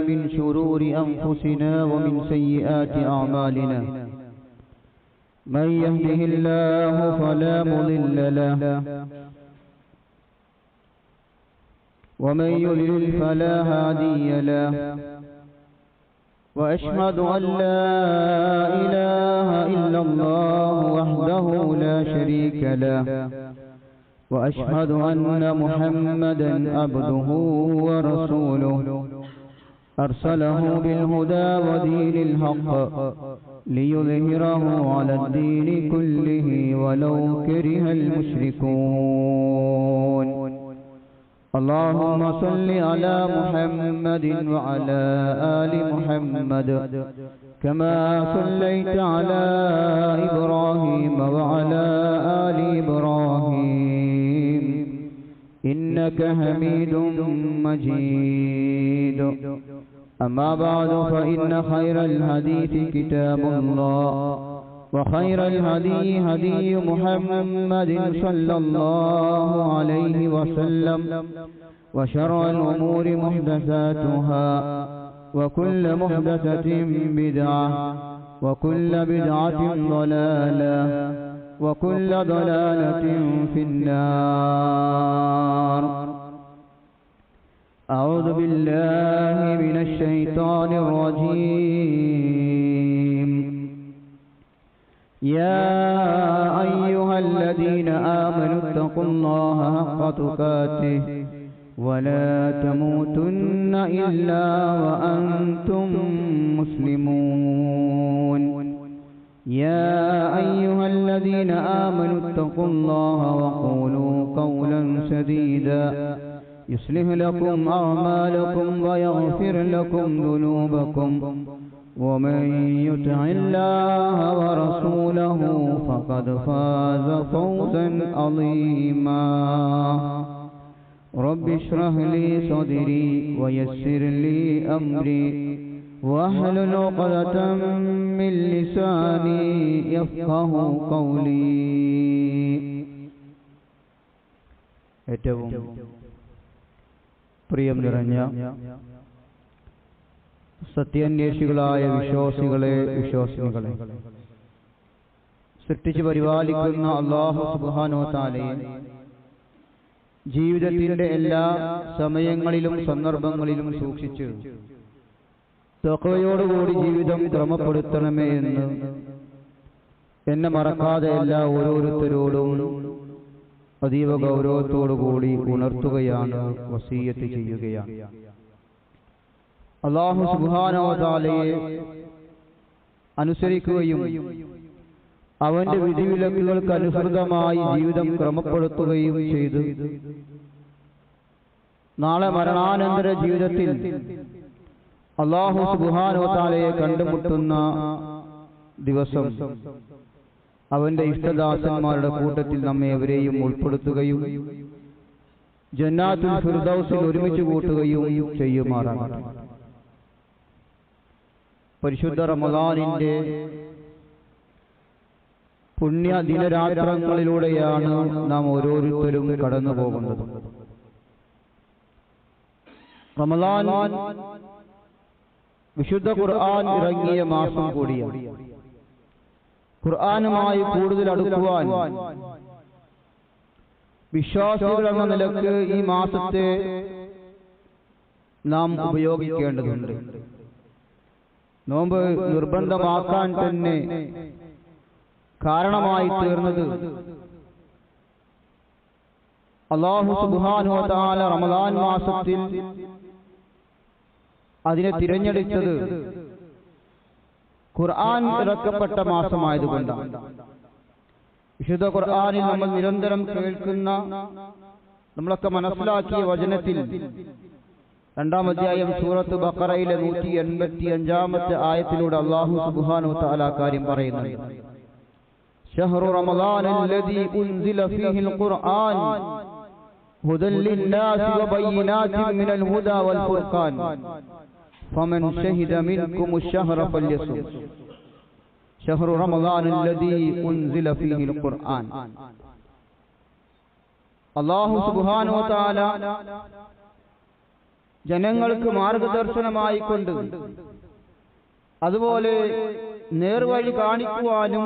من شرور أنفسنا ومن سيئات أعمالنا من يهده الله فلا مضل له ومن يضلل فلا هادي له وأشهد أن لا إله إلا الله وحده لا شريك له وأشهد أن محمدا عبده ورسوله أرسله بالهدى ودين الحق ليظهره على الدين كله ولو كره المشركون اللهم صل على محمد وعلى آل محمد كما صليت على إبراهيم وعلى آل إبراهيم إنك حميد مجيد أما بعد فإن خير الحديث كتاب الله وخير الهدي هدي محمد صلى الله عليه وسلم وشر الأمور محدثاتها وكل محدثة بدعة وكل بدعة ضلالة وكل ضلالة في النار. أعوذ بالله من الشيطان الرجيم. يا أيها الذين آمنوا اتقوا الله حق تقاته ولا تموتن إلا وأنتم مسلمون. يا أيها الذين آمنوا اتقوا الله وقولوا قولا سديدا يصلح لكم أعمالكم ويغفر لكم ذنوبكم ومن يطع الله ورسوله فقد فاز فوزا عظيما. رب اشرح لي صدري ويسر لي أمري واحلل عقدة من لساني يفقه قولي. ഏറ്റവും പ്രിയം നിറഞ്ഞ സത്യാന്വേഷികളായ വിശ്വാസികളെ വിശ്വാസിനികളെ, സൃഷ്ടിച്ച് പരിപാലിക്കുന്ന അല്ലാഹു സുബ്ഹാനഹു വ തആലയെ ജീവിതത്തിന്റെ എല്ലാ സമയങ്ങളിലും സന്ദർഭങ്ങളിലും സൂക്ഷിച്ച് തഖ്വയോടുകൂടി ജീവിതം ക്രമപ്പെടുത്തണമേ എന്ന് എന്നെ മറക്കാതെ എല്ലാ ഓരോരുത്തരോടും അതീവ ഗൗരവത്തോടുകൂടി ഉണർത്തുകയാണ്, വസിയ്യത്ത് ചെയ്യുകയാണ്. അല്ലാഹു സുബ്ഹാനഹു വ തആലയെ അനുസരിക്കുകയും അവന്റെ വിധിവിലക്കുകൾക്ക് അനുസൃതമായി ജീവിതം ക്രമപ്പെടുത്തുകയും ചെയ്ത് നാളെ മരണാനന്തര ജീവിതത്തിൽ അല്ലാഹു സുബ്ഹാനഹു വ തആലയെ കണ്ടുമുട്ടുന്ന ദിവസം അവന്റെ ഇഷ്ടദാസന്മാരുടെ കൂട്ടത്തിൽ നമ്മെ എവരെയും ഉൾപ്പെടുത്തുകയും ജന്നാത്തുൽ ഫിർദൗസിൽ ഒരുമിച്ച് കൂട്ടുകയും ചെയ്യുമാറാകട്ടെ. പരിശുദ്ധ റമളാനിന്റെ പുണ്യ ദിനരാത്രങ്ങളിലൂടെയാണ് നാം ഓരോരുത്തരും കടന്നു പോകുന്നത്. റമളാൻ വിശുദ്ധ ഖുർആൻ ഇറങ്ങിയ മാസം കൂടിയാണ്. ഖുർആനുമായി കൂടുതൽ അടുക്കുവാൻ വിശ്വാസികൾ എന്ന നിലക്ക് ഈ മാസത്തെ നാം ഉപയോഗിക്കേണ്ടതുണ്ട്. നോമ്പ് നിർബന്ധമാക്കാൻ തന്നെ കാരണമായി തീർന്നത് അല്ലാഹു സുബ്ഹാനഹു വ തആല റമളാൻ മാസത്തിൽ അതിനെ തിരഞ്ഞെടുത്തത് ഖുർആൻ ഇറക്കപ്പെട്ട മാസമായതുകൊണ്ടാണ്. വിശുദ്ധ ഖുർആനിൽ നമ്മൾ നിരന്തരം കേൾക്കുന്ന, നമ്മളൊക്കെ മനസ്സിലാക്കിയ വചനത്തിൽ 2-ാം അധ്യായം സൂറത്ത് ബഖറയിലെ 185-ാമത്തെ ആയത്തിലൂടെ അല്ലാഹു സുബ്ഹാനഹു വ തആല കാര്യം പറയുന്നു. ശഹ്റു റമളാനല്ലദീ ഉൻസില ഫീഹിൽ ഖുർആൻ ഹുദൽ ലിന്നാസി വബയ്യിനാതിൻ മിനൽ ഹുദാ വൽ ഫുർഖാൻ ഫമൻ ശഹിദ മിൻകുമുശ് ശഹ്റ ഫല്യസും. ശഹ്റു റമളാനല്ലദീ ഉൻസില ഫീഹിൽ ഖുർആൻ. അല്ലാഹു സുബ്ഹാനഹു വ തആല ജനങ്ങൾക്ക് മാർഗദർശനമായിക്കൊണ്ട് അതുപോലെ നേർവഴി കാണിക്കുവാനും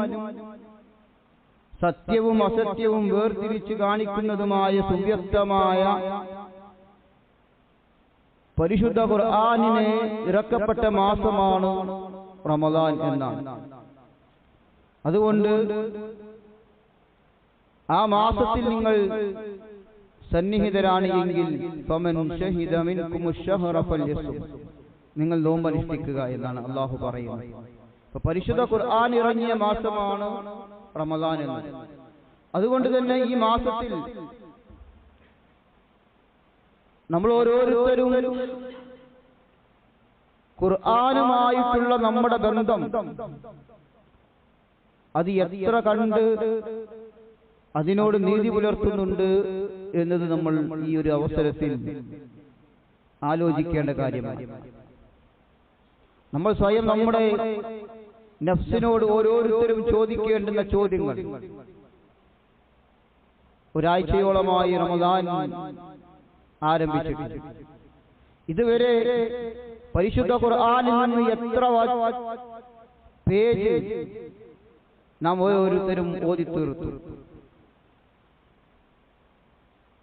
സത്യവും അസത്യവും വേർതിരിച്ച് കാണിക്കുന്നതുമായ സുവ്യക്തമായ പരിശുദ്ധ ഖുർആനിനെ ഇറക്കപ്പെട്ട മാസമാണ് റമദാൻ എന്നാണ്. അതുകൊണ്ട് ആ മാസത്തിൽ നിങ്ങൾ സന്നിഹിതരാണ് എങ്കിൽ ഫമൻ ശഹിദ മിൻകുമുശ് ശഹ്റ ഫൽയസും, നിങ്ങൾ നോമ്പനുഷ്ഠിക്കുക എന്നാണ് അല്ലാഹു പറയുന്നത്. അപ്പോൾ പരിശുദ്ധ ഖുർആൻ ഇറങ്ങിയ മാസമാണ് റമദാൻ എന്ന്. അതുകൊണ്ട് തന്നെ ഈ മാസത്തിൽ നമ്മൾ ഓരോരുത്തരും ഖുർആനുമായിട്ടുള്ള നമ്മുടെ ബന്ധം അത് എത്ര കണ്ട് അതിനോട് നീതി പുലർത്തുന്നുണ്ട് എന്നത് നമ്മൾ ഈ ഒരു അവസരത്തിൽ ആലോചിക്കേണ്ട കാര്യമാണ്. നമ്മൾ സ്വയം നമ്മുടെ നഫ്സിനോട് ഓരോരുത്തരും ചോദിക്കേണ്ടുന്ന ചോദ്യങ്ങൾ. ഒരാഴ്ചയോളമായി റമദാൻ ആരംഭിച്ചിട്ടുണ്ട്. ഇതുവരെ പരിശുദ്ധ ഖുർആനിൽ നിന്ന് എത്ര പേജ് നാം ഓരോരുത്തരും ഓതി തീർത്തു.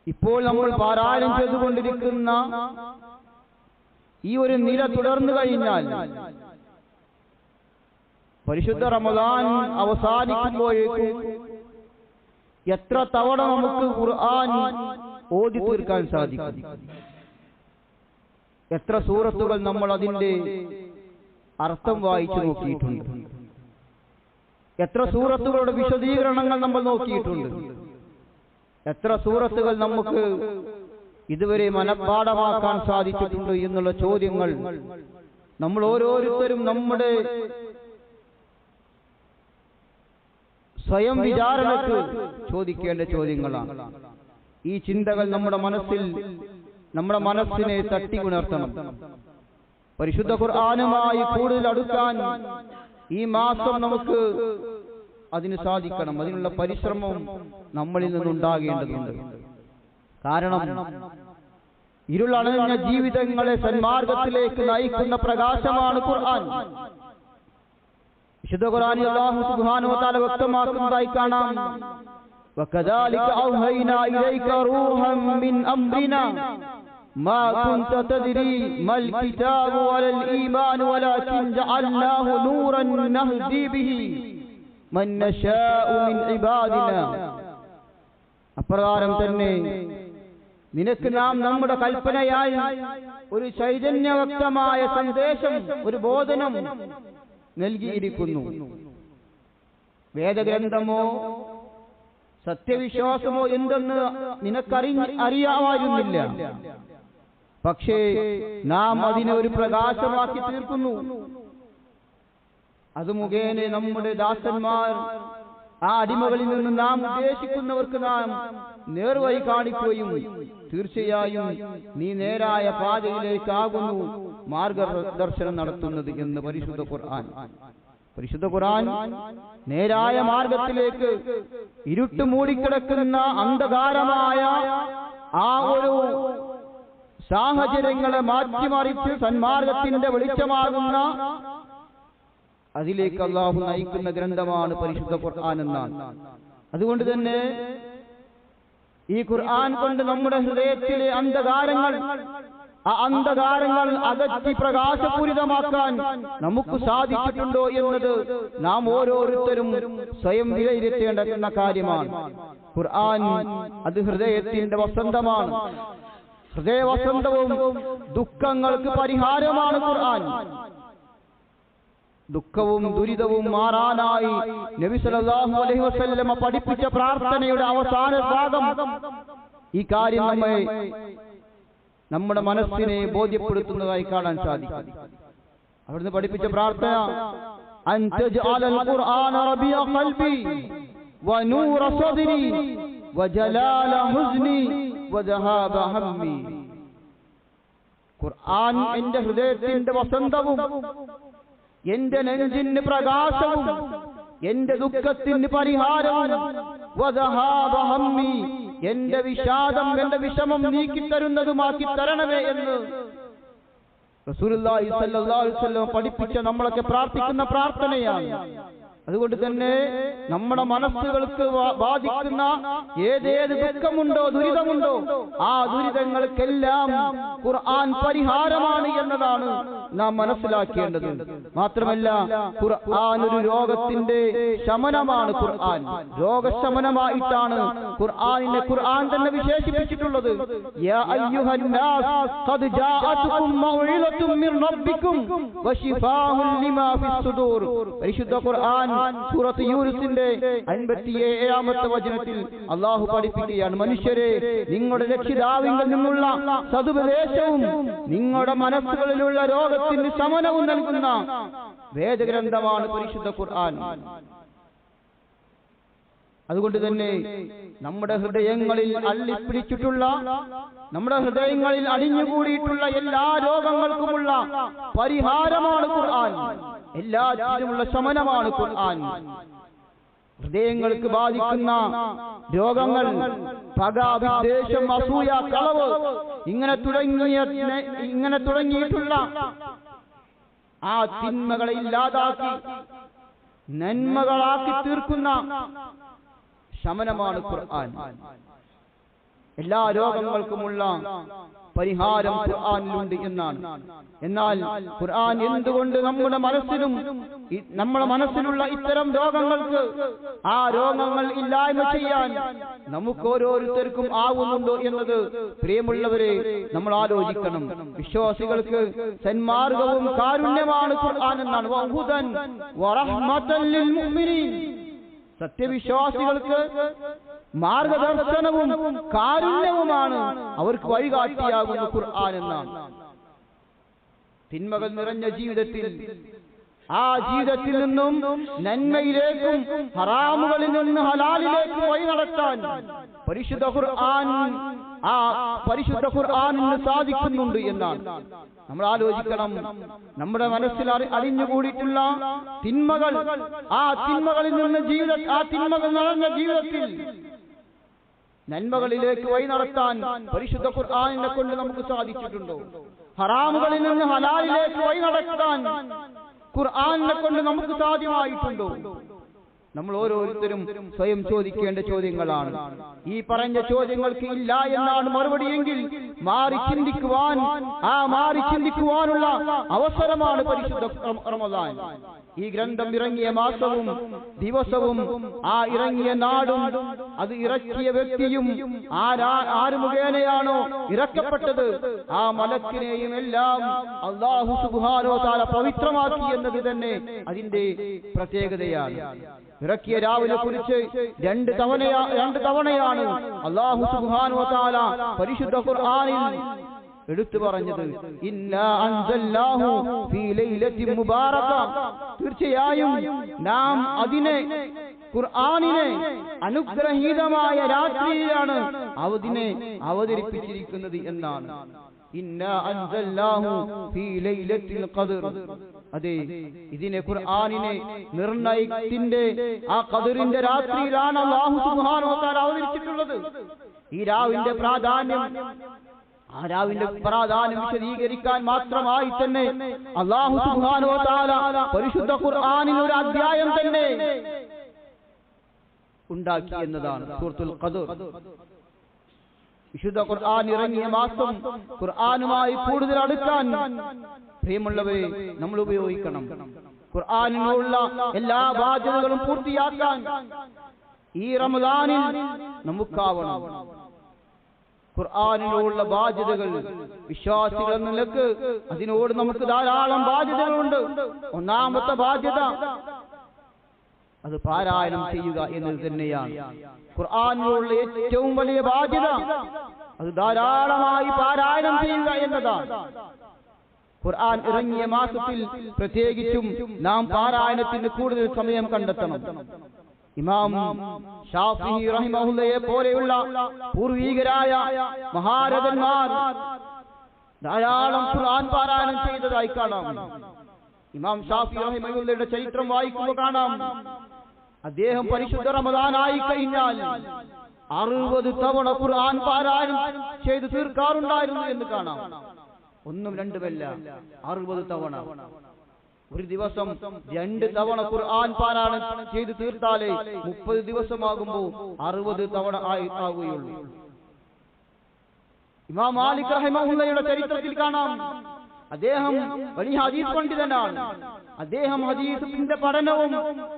ഇപ്പോൾ നമ്മൾ പാരായണം ചെയ്തുകൊണ്ടിരിക്കുന്ന ഈ ഒരു നില തുടർന്നു കഴിഞ്ഞാൽ പരിശുദ്ധ റമദാൻ അവസാനിക്കുമ്പോഴേക്കും എത്ര തവണ നമുക്ക് ഖുർആൻ ഓതി തീർക്കാൻ സാധിക്കും? എത്ര സൂറത്തുകൾ നമ്മൾ അതിന്റെ അർത്ഥം വായിച്ചു നോക്കിയിട്ടുണ്ട്? എത്ര സൂറത്തുകളുടെ വിശദീകരണങ്ങൾ നമ്മൾ നോക്കിയിട്ടുണ്ട്? എത്ര സൂറത്തുകൾ നമുക്ക് ഇതുവരെ മനഃപ്പാഠമാക്കാൻ സാധിച്ചിട്ടുണ്ട് എന്നുള്ള ചോദ്യങ്ങൾ നമ്മൾ ഓരോരുത്തരും നമ്മുടെ സ്വയം വിചാരണക്ക് ചോദിക്കേണ്ട ചോദ്യങ്ങളാണ്. ഈ ചിന്തകൾ നമ്മുടെ മനസ്സിനെ തട്ടി ഉണർത്തണം. പരിശുദ്ധ ഖുർആനുമായി കൂടുതൽ അടുക്കാൻ ഈ മാസം നമുക്ക് അതിന് സാധിക്കണം. അതിനുള്ള പരിശ്രമം നമ്മളിൽ നിന്നുണ്ടാകേണ്ടതുണ്ട്. കാരണം ഇരുളണഞ്ഞ ജീവിതങ്ങളെ സന്മാർഗത്തിലേക്ക് നയിക്കുന്ന പ്രകാശമാണ് ഖുർആൻ. വിശുദ്ധ ഖുർആനിൽ അല്ലാഹു സുബ്ഹാനഹു വ തആല വ്യക്തമാക്കുന്നതായി കാണാം, വകദാലിക ഔഹൈനാ ഇലൈക റൂഹൻ മിൻ അംറിനാ മാ കുൻത തദ്രി മൽ കിതാബു വലൽ ഈമാൻ വലാകിൻ ജഅൽനാഹു നൂറൻ നഹ്ദി ബിഹി മൻ നശാഉ മിൻ ഇബാദിനാ. അപ്രകാരം തന്നെ നിനക്ക് നാം നമ്മുടെ കൽപ്പനയായി ഒരു ചൈതന്യവക്തമായ സന്ദേശം, ഒരു ബോധനം നൽകിയിരിക്കുന്നു. വേദഗ്രന്ഥമോ സത്യവിശ്വാസമോ എന്തെന്ന് നിനക്കറിയാമായിരുന്നില്ല. പക്ഷേ നാം അതിനെ ഒരു പ്രകാശമാക്കി തീർക്കുന്നു. അത് മുഖേന നമ്മുടെ ദാസന്മാർ, ആ അടിമകളിൽ നിന്ന് നാം ഉദ്ദേശിക്കുന്നവർക്ക് നാം നേർവഴി കാണിക്കുകയും തീർച്ചയായും നീ നേരായ പാതയിലേക്കാകുന്നു മാർഗദർശനം നടത്തുന്നത് എന്ന് പരിശുദ്ധ ഖുർആൻ. പരിശുദ്ധ ഖുർആൻ നേരായ മാർഗത്തിലേക്ക് ഇരുട്ട് മൂടിക്കിടക്കുന്ന അന്ധകാരമായ ആ ഒരു സാഹചര്യങ്ങളെ മാറ്റിമറിച്ച് സന്മാർഗത്തിന്റെ വെളിച്ചമാകുന്ന അതിലേക്ക് അല്ലാഹു നയിക്കുന്ന ഗ്രന്ഥമാണ് പരിശുദ്ധ ഖുർആൻ എന്നാണ്. അതുകൊണ്ട് തന്നെ ഈ ഖുർആൻ കൊണ്ട് നമ്മുടെ ഹൃദയത്തിലെ അന്ധകാരങ്ങൾ അകറ്റി പ്രകാശപൂരിതമാക്കാൻ നമുക്ക് സാധിച്ചിട്ടുണ്ടോ എന്നത് നാം ഓരോരുത്തരും സ്വയം വിലയിരുത്തേണ്ട കാര്യമാണ്. ഖുർആൻ അത് ഹൃദയത്തിന്റെ വസന്തമാണ്. ഹൃദയവസന്തവും ദുഃഖങ്ങൾക്ക് പരിഹാരമാണ് ഖുർആൻ. ദുഃഖവും ദുരിതവും മാറാനായി നബി സല്ലല്ലാഹു അലൈഹി വസല്ലമ പഠിപ്പിച്ച പ്രാർത്ഥനയുടെ അവസാന ഭാഗം ഈ കാര്യം നമ്മുടെ മനസ്സിനെ ബോധ്യപ്പെടുത്തുന്നതായി കാണാൻ സാധിക്കും. അവിടുന്ന് പഠിപ്പിച്ച പ്രാർത്ഥന, അൻതജ്അലൽ ഖുർആന റബിയ ഖൽബി വനൂറ സദ്രി വജലാല ഹുസ്നി വദഹാബ ഹമ്മി. ഖുർആൻ എന്റെ ഹൃദയത്തിന്റെ വസന്തവും എന്റെ നെഞ്ചിന് പ്രകാശവും എന്റെ ദുഃഖത്തിന് പരിഹാരവും വദഹാബ ഹമ്മി, എന്റെ വിഷാദം, എന്റെ വിഷമം നീക്കിത്തരുന്നതുമാക്കി തരണമേ എന്ന് റസൂലുള്ളാഹി സ്വല്ലല്ലാഹു അലൈഹി വസല്ലം പഠിപ്പിച്ച നമ്മളൊക്കെ പ്രാർത്ഥിക്കുന്ന പ്രാർത്ഥനയാണ്. അതുകൊണ്ട് തന്നെ നമ്മുടെ മനസ്സുകൾക്ക് ബാധിക്കുന്ന ഏതേത് ദുഃഖമുണ്ടോ ദുരിതമുണ്ടോ ആ ദുരിതങ്ങൾക്കെല്ലാം ഖുർആൻ പരിഹാരമാണ് എന്നതാണ് നാം മനസ്സിലാക്കേണ്ടത്. മാത്രമല്ല ഖുർആൻ ഒരു രോഗത്തിന്റെ ശമനമാണ്. ഖുർആൻ രോഗശമനമായിട്ടാണ് ഖുർആൻ തന്നെ വിശേഷിപ്പിച്ചിട്ടുള്ളത്. യാ അയ്യുഹന്നാസ് ഖദ് ജാഅതുകും മൗഇദത്തും മിർ റബ്ബികും വശിഫാഉൻ ലിമാ ഫിസ് സുദൂർ. പരിശുദ്ധ ഖുർആൻ സൂറത്ത് യൂനുസിന്റെ 57-ാമത്തെ വചനത്തിൽ അല്ലാഹു പഠിപ്പിക്കുകയാണ്, മനുഷ്യരെ, നിങ്ങളുടെ രക്ഷിതാവിങ്കിൽ നിന്നുള്ള സതുപദേശവും നിങ്ങളുടെ മനസ്സുകളിലുള്ള രോഗത്തിന് ശമനവും നൽകുന്ന വേദഗ്രന്ഥമാണ് പരിശുദ്ധ ഖുർആൻ. അതുകൊണ്ട് തന്നെ നമ്മുടെ ഹൃദയങ്ങളിൽ അള്ളിപ്പിടിച്ചിട്ടുള്ള, നമ്മുടെ ഹൃദയങ്ങളിൽ അടിഞ്ഞുകൂടിയിട്ടുള്ള എല്ലാ രോഗങ്ങൾക്കുമുള്ള പരിഹാരമാണ് ഖുർആൻ. എല്ലാത്തിനുമുള്ള ശമനമാണ് ഖുർആൻ. ഹൃദയങ്ങൾക്ക് ബാധിക്കുന്ന രോഗങ്ങൾ, പക, വിദ്വേഷം, അസൂയ, കളവ്, ഇങ്ങനെ തുടങ്ങിയിട്ടുള്ള ആ തിന്മകളെ ഇല്ലാതാക്കി നന്മകളാക്കി തീർക്കുന്ന ശമനമാണ് ഖുർആൻ. എല്ലാ രോഗങ്ങൾക്കുമുള്ള പരിഹാരം ഖുർആനിലുണ്ട് എന്നാണ്. എന്നാൽ ഖുർആൻ എന്തുകൊണ്ട് നമ്മുടെ മനസ്സിലുള്ള ഇത്തരം രോഗങ്ങൾക്ക് ആ രോഗങ്ങൾ ഇല്ലായ്മ ചെയ്യാൻ നമുക്ക് ഓരോരുത്തർക്കും ആവുന്നുണ്ടോ എന്നത് പ്രിയമുള്ളവരെ നമ്മൾ ആലോചിക്കണം. വിശ്വാസികൾക്ക് സന്മാർഗവും കാരുണ്യമാണ് ഖുർആൻ എന്നാണ്. വഹുദൻ വറഹ്മതൻ ലിൽ മുഅ്മിനീൻ. സത്യവിശ്വാസികൾക്ക് മാർഗദർശനവും കാരുണ്യവുമാണ്, അവർക്ക് വഴികാട്ടിയാകുന്ന ഖുർആൻ എന്നാണ്. തിന്മകൾ നിറഞ്ഞ ജീവിതത്തിൽ ആ ജീവിതത്തിൽ നിന്നും നന്മയിലേക്കും ഹറാമുകളിൽ നിന്ന് ഹലാലിലേക്കും വഴി നടത്താൻ പരിശുദ്ധ ഖുർആനിന് സാധിക്കുന്നുണ്ട് എന്നാണ്. നമ്മൾ ആലോചിക്കണം, നമ്മുടെ മനസ്സിൽ അടിഞ്ഞുകൂടിയിട്ടുള്ള തിന്മകൾ, ആ തിന്മകളിൽ നിന്ന് ആ തിന്മകൾ നിറഞ്ഞ ജീവിതത്തിൽ നന്മകളിലേക്ക് വഴി നടത്താൻ പരിശുദ്ധ ഖുർആനിനെ കൊണ്ട് നമുക്ക് സാധിച്ചിട്ടുണ്ടോ? ഹറാമുകളിൽ നിന്ന് ഹലാലിലേക്ക് വഴി നടത്താൻ ഖുർആനിനെ കൊണ്ട് നമുക്ക് സാധ്യമായിട്ടുണ്ടോ? നമ്മൾ ഓരോരുത്തരും സ്വയം ചോദിക്കേണ്ട ചോദ്യങ്ങളാണ്. ഈ പറഞ്ഞ ചോദ്യങ്ങൾക്ക് ഇല്ല എന്നാണ് മറുപടിയെങ്കിൽ മാറി ചിന്തിക്കുവാനുള്ള അവസരമാണ് പരിശുദ്ധ റമദാൻ. ഈ ഗ്രന്ഥം ഇറങ്ങിയ മാസവും ദിവസവും ആ ഇറങ്ങിയ നാടും അത് ഇറക്കിയ വ്യക്തിയും ആര് മുഖേനയാണോ ഇറക്കപ്പെട്ടത് ആ മലക്കിനെയും എല്ലാം അല്ലാഹു സുബ്ഹാനഹു വ തആല പവിത്രമാക്കി എന്നത് തന്നെ അതിന്റെ പ്രത്യേകതയാണ്. ഇറക്കിയ രാവിനെ കുറിച്ച് രണ്ട് തവണയാണ് അല്ലാഹു സുബ്ഹാനഹു വ തആല പരിശുദ്ധ ഖുർആനിൽ എടുത്തു പറഞ്ഞത്. ഇന്നാ അൻസൽനാഹു ഫീ ലൈലത്തിൻ മുബാറക. തീർച്ചയായും നാം അതിനെ, ഖുർആനിനെ അനുഗ്രഹീതമായ രാത്രിയിലാണ് അതിനെ അവതരിപ്പിച്ചിരിക്കുന്നത് എന്നാണ്. ഇന്നാ അൻസൽനാഹു ഫീ ലൈലത്തിൽ ഖദ്ർ. അതെ, ഇതിനെ ഖുർആനിനെ നിർണയത്തിന്റെ ആ ഖദറിന്റെ രാത്രിയിലാണ് അല്ലാഹു സുബ്ഹാനഹു വ തആല അവതരിച്ചിട്ടുള്ളത്. ഈ രാവിന്റെ പ്രാധാന്യം വിശദീകരിക്കാൻ മാത്രമായി തന്നെ അല്ലാഹു സുബ്ഹാനഹു വ തആല പരിശുദ്ധ ഖുർആനിൽ ഒരു അധ്യായം തന്നെ ഉണ്ടാക്കി എന്നതാണ് സൂറത്തുൽ ഖദർ. വിശുദ്ധ ഖുർആൻ ഇറങ്ങിയ മാസം ഖുർആനുമായി കൂടുതൽ അടുക്കാൻ പ്രിയമുള്ളവരെ നമ്മൾ ഉപയോഗിക്കണം. ഖുർആനിനുള്ള എല്ലാ ബാധ്യതകളും പൂർത്തിയാക്കാൻ ഈ റമദാനിൽ നമുക്കാവണം. ഖുർആനിലുള്ള ബാധ്യതകൾ വിശ്വാസികൾ എന്ന നിലക്ക് അതിനോട് നമുക്ക് ധാരാളം ബാധ്യതകളുണ്ട്. ഒന്നാമത്തെ ബാധ്യത അത് പാരായണം ചെയ്യുക എന്നത് തന്നെയാണ്. ഖുർആനിലുള്ള ഏറ്റവും വലിയ ബാധ്യത അത് ധാരാളമായി പാരായണം ചെയ്യുക എന്നതാണ്. ഖുർആൻ ഇറങ്ങിയ മാസത്തിൽ പ്രത്യേകിച്ചും നാം പാരായണത്തിന് കൂടുതൽ സമയം കണ്ടെത്തണം. ഇമാം ഷാഫിഈ റഹിമഹുല്ലയെ പോലെയുള്ള പൂർവീകരായ മഹാരഥന്മാർ ധാരാളം ഖുർആൻ പാരായണം ചെയ്തതായി കാണാം. ഇമാം ഷാഫിഈ റഹിമഹുല്ലയുടെ ചരിത്രം വായിക്കുമ്പോൾ കാണാം, അദ്ദേഹം പരിശുദ്ധ റമദാനായി കഴിഞ്ഞാൽ 60 തവണ ഖുർആൻ പാരായണം ചെയ്ത് തീർക്കാറുണ്ടായിരുന്നു എന്ന് കാണാം. ഒന്നും രണ്ടുമല്ല, 60 തവണ. ഒരു ദിവസം 2 തവണ ഖുർആൻ പാരായണം ചെയ്ത് തീർത്താലേ 30 ദിവസമാകുമ്പോൾ 60 തവണ ആവുകയുള്ളൂ. ഇമാം മാലിക് റഹിമഹുള്ളയുടെ ചരിത്രത്തിൽ കാണാം, അദ്ദേഹം വലിയ ഹദീസ് പണ്ഡിതനാണ്. അദ്ദേഹം ഹദീസിന്റെ പഠനവും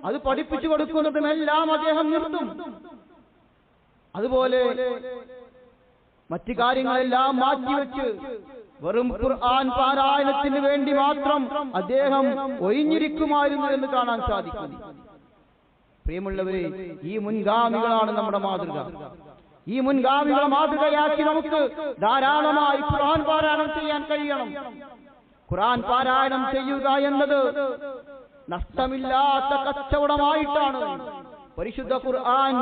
അത് പഠിപ്പിച്ചു കൊടുക്കുന്നതുമെല്ലാം അദ്ദേഹം നിർത്തും. അതുപോലെ മറ്റു കാര്യങ്ങളെല്ലാം മാറ്റിവെച്ച് വെറും ഖുർആൻ പാരായണത്തിന് വേണ്ടി മാത്രം അദ്ദേഹം ഒഴിഞ്ഞിരിക്കുമായിരുന്നു എന്ന് കാണാൻ സാധിക്കും. പ്രിയമുള്ളവരെ, ഈ മുൻഗാമികളാണ് നമ്മുടെ മാതൃക. ഈ മുൻഗാമികളെ മാതൃകയാക്കി നമുക്ക് ധാരാളമായി ഖുർആൻ പാരായണം ചെയ്യാൻ കഴിയണം. ഖുർആൻ പാരായണം ചെയ്യുക എന്നത് നഷ്ടമില്ലാത്ത കച്ചവടമായിട്ടാണ് പരിശുദ്ധ ഖുർആൻ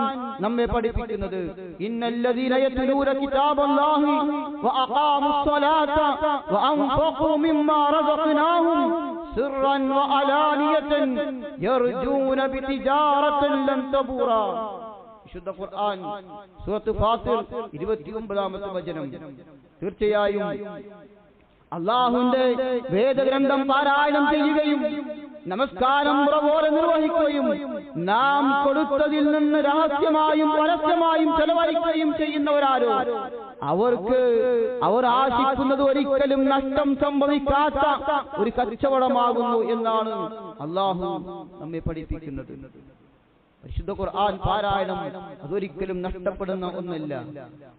നമ്മെ പഠിപ്പിക്കുന്നത്. ഇന്നല്ലദീന യത്ലൂന കിതാബല്ലാഹി വഅഖാമുസ്സലാത വഅൻഫഖൂ മിമ്മാ റസഖനാഹും സിർറൻ വഅലാനിയതൻ യർജൂന ബിതിജാറതൻ ലൻ തബൂറ. വിശുദ്ധ ഖുർആൻ സൂറത്ത് ഫാത്തിർ 29-ാമത്തെ വചനം. തീർച്ചയായും അല്ലാഹുവിന്റെ വേദഗ്രന്ഥം പാരായണം ചെയ്യുകയും നമസ്കാരം പോലെ നിർവഹിക്കുകയും നാം കൊടുത്തതിൽ നിന്ന് രഹസ്യമായും പരസ്യമായും ചെലവഴിക്കുകയും ചെയ്യുന്നവരാരോ അവർ ആശിക്കുന്നത് ഒരിക്കലും നഷ്ടം സംഭവിക്കാത്ത ഒരു കച്ചവടമാകുന്നു എന്നാണ് അല്ലാഹു നമ്മെ പഠിപ്പിക്കുന്നത്. പരിശുദ്ധ ഖുർആൻ പാരായണം അതൊരിക്കലും നഷ്ടപ്പെടുന്ന ഒന്നല്ല.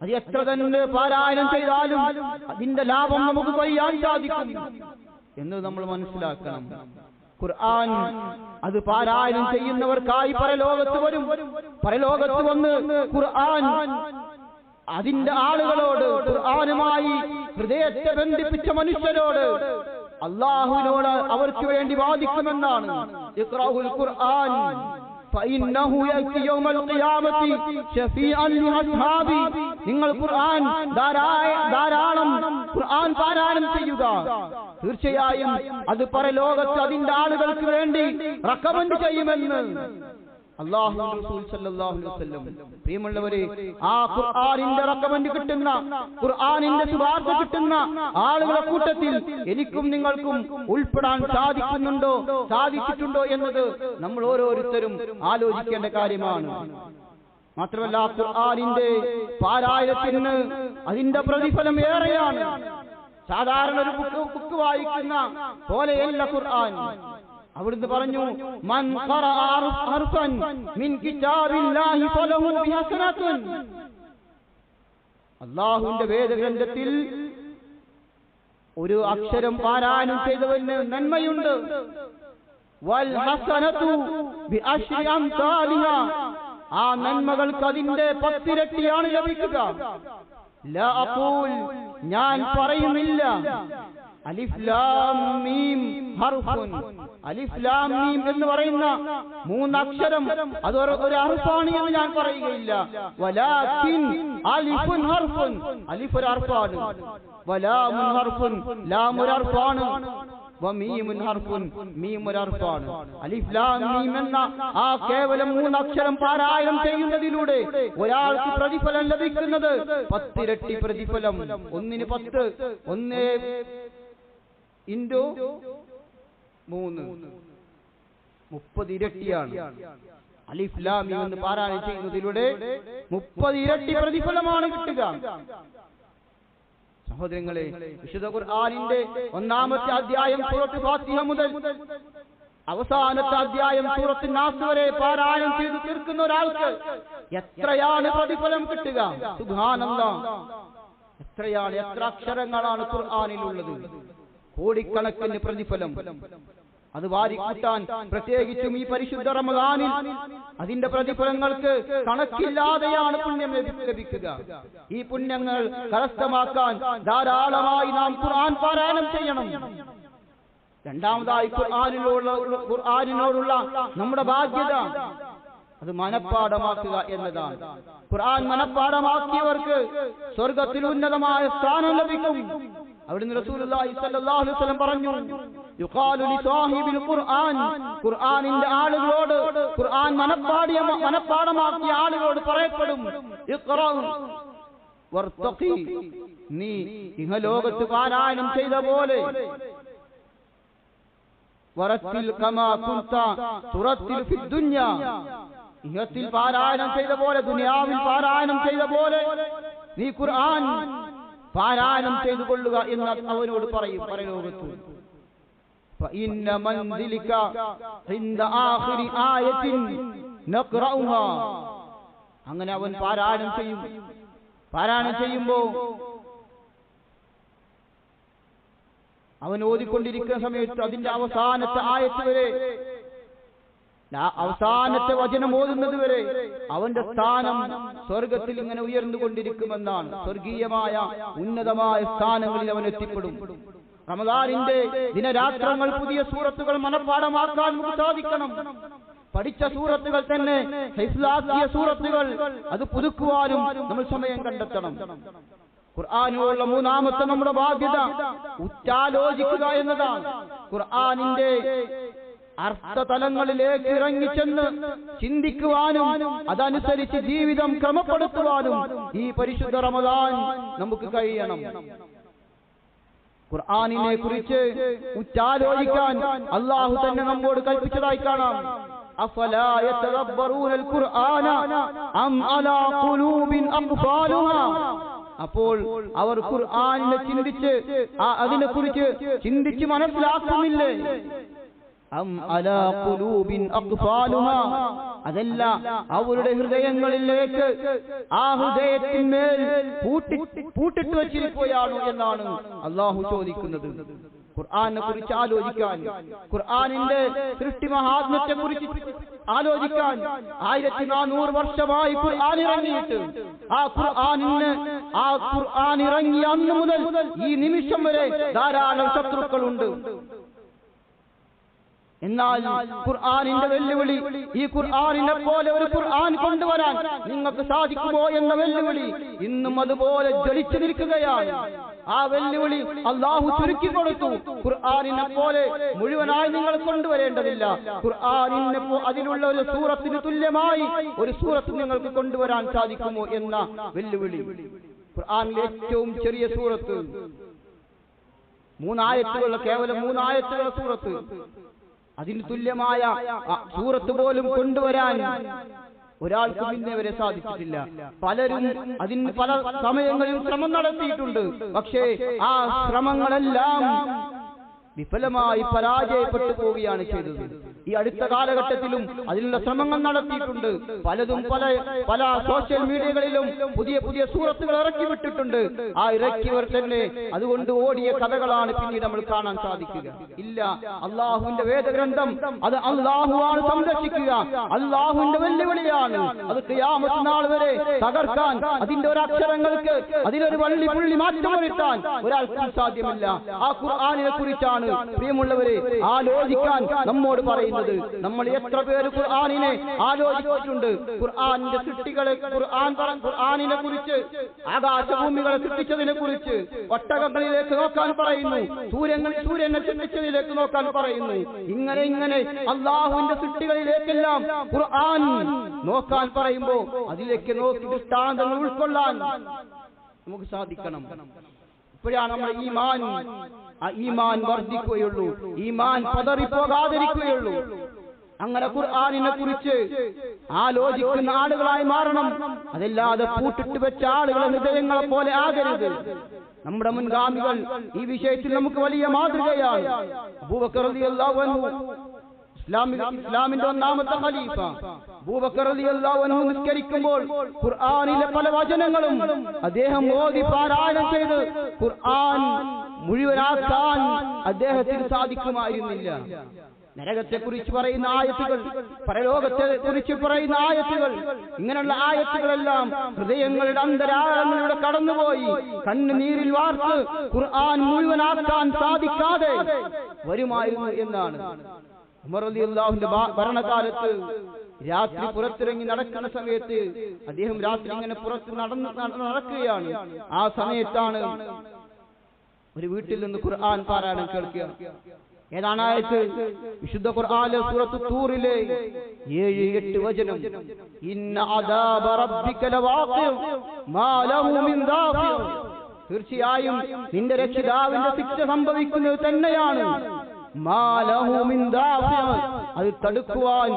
അത് എത്ര തന്നെ പാരായണം ചെയ്താലും അതിന്റെ ലാഭം നമുക്ക് കൊയ്യാൻ സാധിക്കും എന്ന് നമ്മൾ മനസ്സിലാക്കണം. ഖുർആൻ അത് പാരായണം ചെയ്യുന്നവർക്കായി പരലോകത്ത് വരും. പരലോകത്ത് വന്ന് ഖുർആൻ അതിന്റെ ആളുകളോട്, ഖുർആനുമായി ഹൃദയത്തെ ബന്ധിപ്പിച്ച മനുഷ്യരോട്, അല്ലാഹുവിനോട് അവർക്ക് വേണ്ടി വാദിക്കുമെന്നാണ്. ഇഖ്റഉൽ ഖുർആൻ فإنه يأتي يوم القيامة شفيعا لأصحابي. നിങ്ങൾ ഖുർആൻ ധാരാളം ഖുർആൻ പാരായണം ചെയ്യുക. തീർച്ചയായും അത് പരലോകത്ത് അതിന്റെ ആളുകൾക്ക് വേണ്ടി റെക്കമെൻഡ് ചെയ്യുമെന്ന് അല്ലാഹു റസൂൽ സല്ലല്ലാഹു അലൈഹി വസല്ലം. പ്രിയമുള്ളവരെ, ആ ഖുർആനിന്റെ റെക്കമെൻഡ് കിട്ടുന്ന, ഖുർആനിന്റെ ശുപാർശ കിട്ടുന്ന ആളുകളുടെ കൂട്ടത്തിൽ എനിക്കും നിങ്ങൾക്കും ഉൾപ്പെടാൻ സാധിച്ചിട്ടുണ്ടോ എന്നത് നമ്മൾ ഓരോരുത്തരും ആലോചിക്കേണ്ട കാര്യമാണ്. മാത്രമല്ല, ഖുർആനിന്റെ പാരായണത്തിന് അതിന്റെ പ്രതിഫലം ഏറെയാണ്. സാധാരണ ഒരു ബുക്ക് വായിക്കുന്ന പോലെയല്ല ഖുർആൻ. അവിടുന്ന് പറഞ്ഞു, മൻ ഖറഅ ഹർഫൻ മിൻ കിതാബില്ലാഹി ഫലഹു ബിഹസനത്തുൻ. അല്ലാഹുവിന്റെ വേദഗ്രന്ഥത്തിൽ ഒരു അക്ഷരം പാരായണം ചെയ്തവന് നന്മയുണ്ട്. വൽ ഹസനതു ബിഅശ്രി അംസാലിഹാ. ആ നന്മകൾക്ക് അതിന്റെ 10 ഇരട്ടിയാണ് ലഭിക്കുക. ലാ അഖൂൽ, ഞാൻ പറയുന്നില്ല, അലിഫ് ലാം മീം ഹർഫുൻ. അലിഫ് ലാം മീം എന്ന് പറയുന്ന 3 അക്ഷരം അത് ഒരു ഹർഫാണ് എന്ന് ഞാൻ പറയുകയില്ല. വലാകിൻ അലിഫുൻ ഹർഫുൻ. അലിഫ് ഒരു ഹർഫാണ്. വലാമുൻ ഹർഫുൻ. ലാം ഒരു ഹർഫാണ്. വമീമുൻ ഹർഫുൻ. മീം ഒരു ഹർഫാണ്. അലിഫ് ലാം മീം എന്ന ആ കേവലം 3 അക്ഷരം പാരായണം ചെയ്യുന്നതിലൂടെ ഒരാൾക്ക് പ്രതിഫലം ലഭിക്കുന്നത് 10 ഇരട്ടി പ്രതിഫലം. 1 ന് 10, 1 ഇൻറ്റു 3 30 ഇരട്ടിയാണ്. അലിഫ് ലാം മീം എന്ന് പാരായണം ചെയ്യുന്നതിലൂടെ 30 ഇരട്ടി പ്രതിഫലമാണ് കിട്ടുക. സഹോദരങ്ങളെ, വിശുദ്ധ ഖുർആനിന്റെ 1-ാമത്തെ അധ്യായം സൂറത്ത് ഫാത്തിഹ മുതൽ അവസാനത്തെ അധ്യായം സൂറത്ത് നാസ് വരെ പാരായണം ചെയ്ത് തീർക്കുന്ന ഒരാൾക്ക് എത്രയാണ് പ്രതിഫലം കിട്ടുക? സുബ്ഹാനല്ലാഹ്, എത്ര അക്ഷരങ്ങളാണ് ഖുർആനിലുള്ളത്? കോടിക്കണക്കിന് പ്രതിഫലം. അത് വാരിക്കൂട്ടാൻ, പ്രത്യേകിച്ചും ഈ പരിശുദ്ധ റമദാനിൽ അതിന്റെ പ്രതിഫലങ്ങൾക്ക് കണക്കില്ലാതെയാണ് പുണ്യം ലഭിക്കുക. ഈ പുണ്യങ്ങൾ കരസ്ഥമാക്കാൻ ധാരാളമായി നാം ഖുർആൻ പാരായണം ചെയ്യണം. രണ്ടാമതായി ഖുർആനിനോടുള്ള നമ്മുടെ ബാധ്യത അത് മനഃപ്പാഠമാക്കുക എന്നതാണ്. ഖുർആൻ മനഃപ്പാഠമാക്കിയവർക്ക് സ്വർഗത്തിൽ ഉന്നതമായ സ്ഥാനം ലഭിക്കും. അവിടുന്ന് റസൂലുള്ളാഹി സ്വല്ലല്ലാഹു അലൈഹി വസല്ലം പറഞ്ഞു, യുഖാലു ലിസാഹിബിൽ ഖുർആൻ. ഖുർആനിന്റെ ആളുകളോട്, ഖുർആൻ മനഃപ്പാഠമാക്കിയ ആളുകളോട് പറയപ്പെടും, ഇഖ്റഉ വർത്തഖി, നീ ഇഹലോകത്ത് പാരായണം ചെയ്ത പോലെ വറത്തിൽ കമാ കുൻത തുറത്തിൽ ഫി ദുനിയ, ഇഹത്തിൽ പാരായണം ചെയ്ത പോലെ ദുനിയാവിൽ പാരായണം ചെയ്ത പോലെ നീ ഖുർആൻ പാരായണം ചെയ്തു കൊള്ളുക എന്ന് അവനോട് പറയും പരലോകത്ത്. فإن منزلك عند آخر آية نقرأها, അങ്ങനെ അവൻ പാരായണം ചെയ്യുമ്പോൾ അവൻ ഓതിക്കൊണ്ടിരിക്കുന്ന സമയത്ത് അതിന്റെ അവസാനത്തെ ആയത്ത് വരെ, അവസാനത്തെ വചനം ഓതുന്നത് വരെ അവന്റെ സ്ഥാനം സ്വർഗത്തിൽ ഇങ്ങനെ ഉയർന്നുകൊണ്ടിരിക്കുമെന്നാണ്. സ്വർഗീയമായ ഉന്നതമായ സ്ഥാനങ്ങളിൽ അവൻ എത്തിപ്പെടും. റമദാനിന്റെ ദിനരാത്രങ്ങൾ പുതിയ സൂറത്തുകൾ മനഃപ്പാഠമാക്കാൻ നമുക്ക് സാധിക്കണം. പഠിച്ച സൂറത്തുകൾ തന്നെ ഹിഫ്ലാക്കിയ സൂറത്തുകൾ അത് പുതുക്കുവാനും നമ്മൾ സമയം കണ്ടെത്തണം. ഖുർആനിലുള്ള മൂന്നാമത്തെ നമ്മുടെ ബാധ്യത ഉച്ചാലോചിക്കുക എന്നതാണ്. ഖുർആനിന്റെ അർത്ഥതലങ്ങളിലേക്ക് ഇറങ്ങിച്ചെന്ന് ചിന്തിക്കുവാനും അതനുസരിച്ച് ജീവിതം ക്രമപ്പെടുത്തുവാനും ഈ പരിശുദ്ധ റമദാൻ നമുക്ക് കഴിയണം. ഖുർആനിനെ കുറിച്ച് ഉച്ചാലോചിക്കാൻ അല്ലാഹു തന്നെ നമ്മോട് കൽപ്പിച്ചതായി കാണാം. അഫലാ യതദബ്ബറൂനൽ ഖുർആന അം അലാ ഖുലൂബിൻ അഖ്ഫാലുഹാ, അപ്പോൾ അവർ ഖുർആനിനെ ചിന്തിച്ച് അതിനെക്കുറിച്ച് ചിന്തിച്ച് മനസ്സിലാക്കുന്നില്ലേ? അം അലാ ഖുലൂബിൻ അഖ്ഫാലുഹാ, അതല്ല അവരുടെ ഹൃദയങ്ങളിലേക്ക് ആ ഹൃദയത്തിന്മേൽ പൂട്ടിട്ട് വച്ചിരിക്കുകയാണോ എന്നാണ് അല്ലാഹു ചോദിക്കുന്നത്. ഖുർആനെ കുറിച്ച് ആലോചിക്കാൻ, ഖുർആനിന്റെ സൃഷ്ടി മഹാത്മ്യത്തെ കുറിച്ച് ആലോചിക്കാൻ 1400 വർഷമായി ഖുർആൻ ഇറങ്ങിയിട്ട് ആ ഖുർആൻ ഇറങ്ങിയ അന്ന് മുതൽ ഈ നിമിഷം വരെ ധാരാളം ശത്രുക്കളുണ്ട്. എന്നാൽ ഖുർആനിന്റെ വെല്ലുവിളി, ഈ ഖുർആനിനെ പോലെ ഒരു ഖുർആൻ കൊണ്ടുവരാൻ നിങ്ങൾക്ക് സാധിക്കുമോ എന്ന വെല്ലുവിളി ഇന്നും അതുപോലെ ജ്വലിച്ചു നിൽക്കുകയാണ്. ആ വെല്ലുവിളി അല്ലാഹു ചുരുക്കി കൊടുത്തു. ഖുർആനിനെ പോലെ മുഴുവനായി നിങ്ങൾ കൊണ്ടുവരേണ്ടതില്ല, ഖുർആനിനെ അതിലുള്ള ഒരു സൂറത്തിന് തുല്യമായി ഒരു സൂറത്ത് നിങ്ങൾക്ക് കൊണ്ടുവരാൻ സാധിക്കുമോ എന്ന വെല്ലുവിളി. ഖുർആനിലെ ഏറ്റവും ചെറിയ സൂറത്ത്, 3 ആയത്തുകളുള്ള, കേവലം 3 ആയത്തുകളുള്ള സൂറത്ത്, അതിന് തുല്യമായ സൂറത്ത് പോലും കൊണ്ടുവരാൻ ഒരാൾക്കും ഇന്നേ വരെ സാധിച്ചിട്ടില്ല. പലരും അതിന് പല സമയങ്ങളിൽ ശ്രമം നടത്തിയിട്ടുണ്ട്. പക്ഷേ ആ ശ്രമങ്ങളെല്ലാം വിഫലമായി പരാജയപ്പെട്ടു പോവുകയാണ് ചെയ്തത്. ഈ അടുത്ത കാലഘട്ടത്തിലും അതിനുള്ള ശ്രമങ്ങൾ നടത്തിയിട്ടുണ്ട്. പലതും പല സോഷ്യൽ മീഡിയകളിലും പുതിയ സൂറത്തുകൾ ഇറക്കി വിട്ടിട്ടുണ്ട്. ആ ഇറക്കിയവർ തന്നെ അതുകൊണ്ട് ഓടിയ കഥകളാണ് പിന്നീട് നമ്മൾ കാണാൻ സാധിക്കുക. ഇല്ല, അള്ളാഹുവിന്റെ വേദഗ്രന്ഥം അത് അള്ളാഹുവാണ് സംരക്ഷിക്കുക. അള്ളാഹുവിന്റെ വെല്ലുവിളിയാണ്. അത് ഖിയാമത്ത് നാൾ വരെ തകർക്കാൻ, അതിന്റെ ഒരു അക്ഷരങ്ങൾക്ക് അതിലൊരു പുള്ളി മാറ്റം വരുത്താൻ ഒരാൾക്കും സാധ്യമല്ല. ആ ഖുർആനിനെ കുറിച്ചാണ് പ്രിയമുള്ളവരെ ആലോചിക്കാൻ നമ്മോട് പറയുന്നത്. നമ്മൾ എത്ര പേര് ഖുർആനിനെ ആലോചിച്ചിട്ടുണ്ട്? ഖുർആനിന്റെ സൃഷ്ടികളെ, ഖുർആനിനെ കുറിച്ച്, ആകാശഭൂമികളെ സൃഷ്ടിച്ചതിനെ കുറിച്ച്, ഒട്ടകങ്ങളിലേക്ക് നോക്കാൻ പറയുന്നു, സൂര്യനെ സൃഷ്ടിച്ചതിലേക്ക് നോക്കാൻ പറയുന്നു. ഇങ്ങനെ അള്ളാഹുവിന്റെ സൃഷ്ടികളിലേക്കെല്ലാം ഖുർആൻ നോക്കാൻ പറയുമ്പോ അതിലേക്ക് നോക്കി ദൃഷ്ടാന്തങ്ങൾ ഉൾക്കൊള്ളാൻ നമുക്ക് സാധിക്കണം. ഇപ്പോഴാണ് നമ്മൾ ഈമാൻ വർദ്ധിക്കുകയുള്ളൂ, ഈമാൻ പതറിപ്പോകാതിരിക്കുകയുള്ളൂ. അങ്ങനെ ഖുർആനിനെ കുറിച്ച് ആലോചിക്കുന്ന ആളുകളായി മാറണം. അതല്ലാതെ പൂട്ടിട്ട് വെച്ച ആളുകളെ ഹൃദയങ്ങളെ പോലെ ആകരുത്. നമ്മുടെ മുൻഗാമികൾ ഈ വിഷയത്തിൽ നമുക്ക് വലിയ മാതൃകയാണ്. അബൂബക്കർ റളിയല്ലാഹു അൻഹു, ഇസ്ലാമിന്റെ 1ാമത്തെ ഖലീഫ അബൂബക്കർ റളിയല്ലാഹു അൻഹു നിസ്കരിക്കുമ്പോൾ ഖുർആനിലെ പല വചനങ്ങളും അദ്ദേഹം ഓതി പാരായണം ചെയ്ത് ഖുർആൻ മുഴുവനാക്കാൻ അദ്ദേഹത്തിന് സാധിക്കുമായിരുന്നില്ല. നരകത്തെ കുറിച്ച് പറയുന്ന ആയത്തുകൾ, പരലോകത്തെ കുറിച്ച് പറയുന്ന ആയത്തുകൾ, ഇങ്ങനെയുള്ള ആയത്തുകളെല്ലാം ഹൃദയങ്ങളുടെ അന്തരാളങ്ങളിലൂടെ കടന്നുപോയി കണ്ണുനീരിൽ വാർത്ത് ഖുർആൻ മുഴുവനാക്കാൻ സാധിക്കാതെ വരുമായിരുന്നു എന്നാണ്. ഉമർ റളിയല്ലാഹുവിന്റെ ഭരണകാലത്ത് രാത്രി പുറത്തിറങ്ങി നടക്കുന്ന സമയത്ത് അദ്ദേഹം രാത്രി ഇങ്ങനെ പുറത്ത് നടക്കുകയാണ്. ആ സമയത്താണ് ഒരു വീട്ടിൽ നിന്ന് ഖുർആൻ പാരായണം കേൾക്കുക. ഏതാണ് ആയത്ത്? വിശുദ്ധ ഖുർആനിലെ സൂറത്തു തൂറിലെ 7-8 വചനം. ഇന്ന അദാബ റബ്ബിക ലവാഖി മാ ലഹു മിൻ ദാഫി. തീർച്ചയായും നിന്റെ രക്ഷിതാവിന്റെ ശിക്ഷ സംഭവിക്കുന്നത് തന്നെയാണ്. മാ ലഹു മിൻ ദാഫി. അത് തടുക്കുവാൻ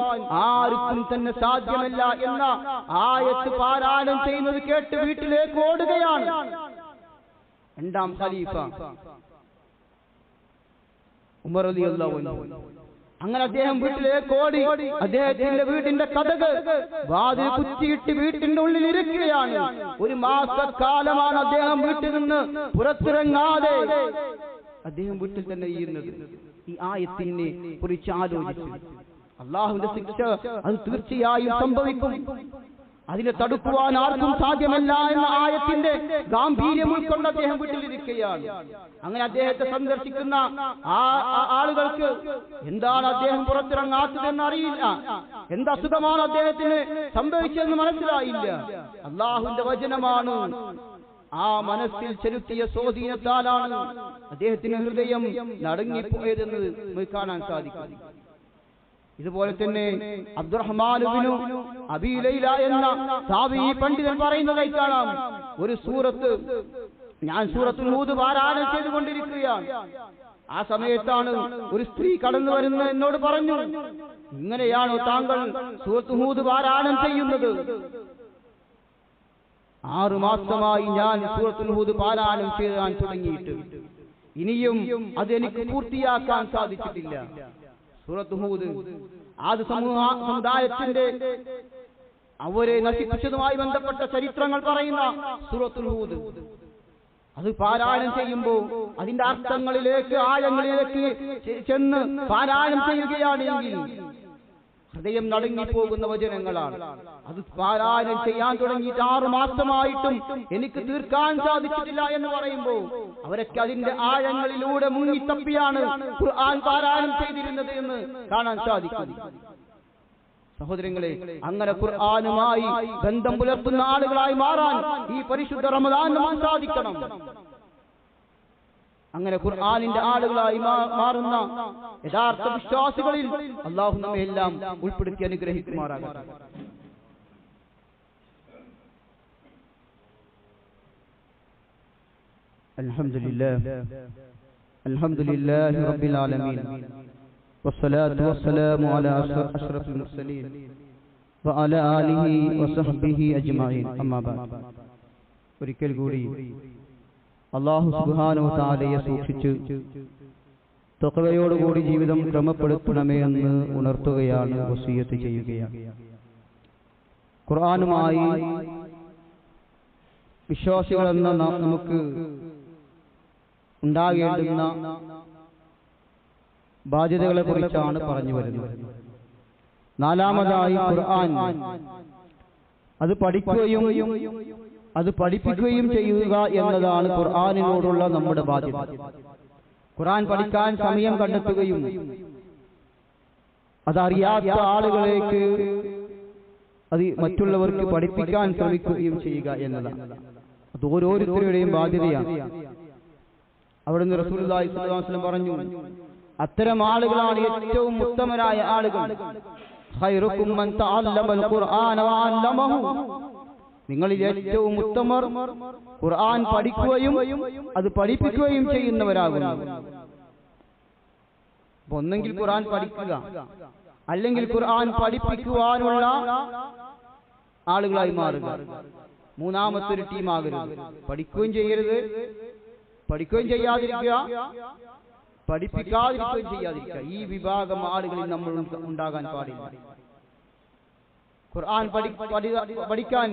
ആർക്കും തന്നെ സാധ്യമല്ല എന്ന ആയത്ത് പാരായണം ചെയ്യുന്നത് കേട്ട് വീട്ടിലേക്ക് ഓടുകയാണ് രണ്ടാം ഖലീഫ ഉമർ റളിയല്ലാഹു അൻഹു. അങ്ങനെ അദ്ദേഹം വീട്ടിലേക്ക് ഓടി. അദ്ദേഹത്തിന്റെ വീടിന്റെ കതക് വാതിൽ കുറ്റിയിട്ട് വീട്ടിന്റെ ഉള്ളിൽ ഇരിക്കുകയാണ്. 1 മാസക്കാലമാണ് അദ്ദേഹം വീട്ടിൽ നിന്ന് പുറത്തിറങ്ങാതെ അദ്ദേഹം വീട്ടിൽ തന്നെ ഇരുന്നത്. ഈ ആയത്തിനെ കുറിച്ച് ആലോചിച്ചു. അള്ളാഹുവിന്റെ ശിക്ഷ അത് തീർച്ചയായും സംഭവിക്കും, അതിനെ തടുക്കുവാൻ ആർക്കും സാധ്യമല്ല എന്ന ആയത്തിന്റെ ഗാംഭീര്യം ഉൾക്കൊണ്ട് അദ്ദേഹം വീട്ടിലിരിക്കുകയാണ്. അങ്ങനെ അദ്ദേഹത്തെ സന്ദർശിക്കുന്ന ആളുകൾക്ക് എന്താണ് അദ്ദേഹം പുറത്തിറങ്ങാത്തതെന്ന് അറിയില്ല, എന്തസുഖമാണ് അദ്ദേഹത്തിന് സംഭവിച്ചതെന്ന് മനസ്സിലായില്ല. അള്ളാഹുവിന്റെ വചനമാണ് ആ മനസ്സിൽ ചെലുത്തിയ സ്വാധീനത്താലാണ് അദ്ദേഹത്തിന്റെ ഹൃദയം നടുങ്ങിപ്പോയതെന്ന് നമുക്ക് കാണാൻ സാധിക്കും. ഇതുപോലെ തന്നെ അബ്ദുറഹ്മാൻ ഇബ്നു അബീ ലൈല എന്ന താബഈ പണ്ഡിതൻ പറയുന്നതായി കാണാം. ഒരു സൂറത്ത് ഞാൻ സൂറത്തുൽ ഹൂദ് പാരായണം ചെയ്തുകൊണ്ടിരിക്കുകയാണ്. ആ സമയത്താണ് ഒരു സ്ത്രീ കടന്നു വരുന്നത് എന്നോട് പറഞ്ഞു, ഇങ്ങനെയാണോ താങ്കൾ സൂറത്തുൽ ഹൂദ് പാരായണം ചെയ്യുന്നത്? 6 മാസമായി ഞാൻ സൂറത്തുൽ ഹൂദ് പാരായണം ചെയ്യാൻ തുടങ്ങിയിട്ട് ഇനിയും അതെനിക്ക് പൂർത്തിയാക്കാൻ സാധിച്ചിട്ടില്ല. സൂറത്തുൽ ഹൂദ് ആദ് സമുദായത്തിന്റെ അവരെ നശിപ്പിച്ചതുമായി ബന്ധപ്പെട്ട ചരിത്രങ്ങൾ പറയുന്ന സൂറത്തുൽ ഹൂദ് അത് പാരായണം ചെയ്യുമ്പോൾ അതിന്റെ അർത്ഥങ്ങളിലേക്ക് ആഴങ്ങളിലേക്ക് ചെന്ന് പാരായണം ചെയ്യുകയാണെങ്കിൽ ഹൃദയം നടുങ്ങിപ്പോകുന്ന വചനങ്ങളാണ്. അത് പാരായണം ചെയ്യാൻ തുടങ്ങിയിട്ട് 6 മാസമായിട്ടും എനിക്ക് തീർക്കാൻ സാധിച്ചിട്ടില്ല എന്ന് പറയുമ്പോൾ അവരൊക്കെ അതിന്റെ ആഴങ്ങളിലൂടെ മുങ്ങിത്തപ്പിയാണ് ഖുർആൻ പാരായണം ചെയ്തിരുന്നത് എന്ന് കാണാൻ സാധിക്കും. സഹോദരങ്ങളെ, അങ്ങനെ ഖുർആനുമായി ബന്ധം പുലർത്തുന്ന ആളുകളായി മാറാൻ ഈ പരിശുദ്ധ റമദാൻ നമുക്ക് സാധിക്കണം. അങ്ങനെ ഖുർആനിന്റെ ആളുകളായി മാറുന്ന യഥാർത്ഥ വിശ്വാസികളിൽ അല്ലാഹു നമ്മെ എല്ലാം ഉൾപ്പെടുത്തി അനുഗ്രഹിക്കുമാറാകട്ടെ. അൽഹംദുലില്ലാഹി റബ്ബിൽ ആലമീൻ വസ്സലാത്തു വസ്സലാമു അലാ അഷ്റഫിൽ മുർസലീൻ വഅലാ ആലിഹി വസഹ്ബിഹി അജ്മഈൻ. അമ്മാ ബഅദ്. ഒരിക്കൽ കൂടി അല്ലാഹു സുബ്ഹാനഹു വ തആലയെ സൂക്ഷിച്ച് തഖ്വയോടുകൂടി ജീവിതം ക്രമപ്പെടുത്തണമേ എന്ന് ഉണർത്തുകയാണ്, വസിയത്ത് ചെയ്യുകയാണ്. ഖുർആനുമായി വിശ്വാസികളെന്ന നമുക്ക് ഉണ്ടാകേണ്ടുന്ന ബാധ്യതകളെ കുറിച്ചാണ് പറഞ്ഞു വരുന്നത്. 4-മതായി ഖുർആൻ അത് പഠിക്കുകയും അത് പഠിപ്പിക്കുകയും ചെയ്യുക എന്നതാണ് ഖുർആനിനോടുള്ള നമ്മുടെ ബാധ്യത. ഖുർആൻ പഠിക്കാൻ സമയം കണ്ടെത്തുകയും അതറിയാത്ത ആളുകളിലേക്ക് അത് മറ്റുള്ളവർക്ക് പഠിപ്പിക്കാൻ ശ്രമിക്കുകയും ചെയ്യുക എന്നതാണ്. അത് ഓരോരുത്തരുടെയും ബാധ്യതയാണ്. അവിടുന്ന് റസൂലുള്ളാഹി സ്വല്ലല്ലാഹു അലൈഹി വസല്ലം പറഞ്ഞു, അത്തരം ആളുകളാണ് ഏറ്റവും ഉത്തമരായ ആളുകൾ. ഖൈറുക്കും മൻ തഅല്ലമൽ ഖുർആന വഅല്ലമഹു. നിങ്ങളിൽ ഏറ്റവും ഉത്തമർ ഖുർആൻ പഠിക്കുകയും അത് പഠിപ്പിക്കുകയും ചെയ്യുന്നവരാകുന്നു. ഒന്നെങ്കിൽ ഖുർആൻ പഠിക്കുക, അല്ലെങ്കിൽ ഖുർആൻ പഠിപ്പിക്കുവാനുള്ള ആളുകളായി മാറുക. മൂന്നാമത്തെ ഒരു ടീമാകരുത്. പഠിക്കുകയും ചെയ്യരുത്, പഠിക്കുകയും ചെയ്യാതിരിക്കുക, പഠിപ്പിക്കാതിരിക്കുകയും ചെയ്യാതിരിക്കുക. ഈ വിഭാഗം ആളുകളിൽ നമ്മൾ ഉണ്ടാകാൻ പാടില്ല. ഖുർആൻ പഠിക്കാൻ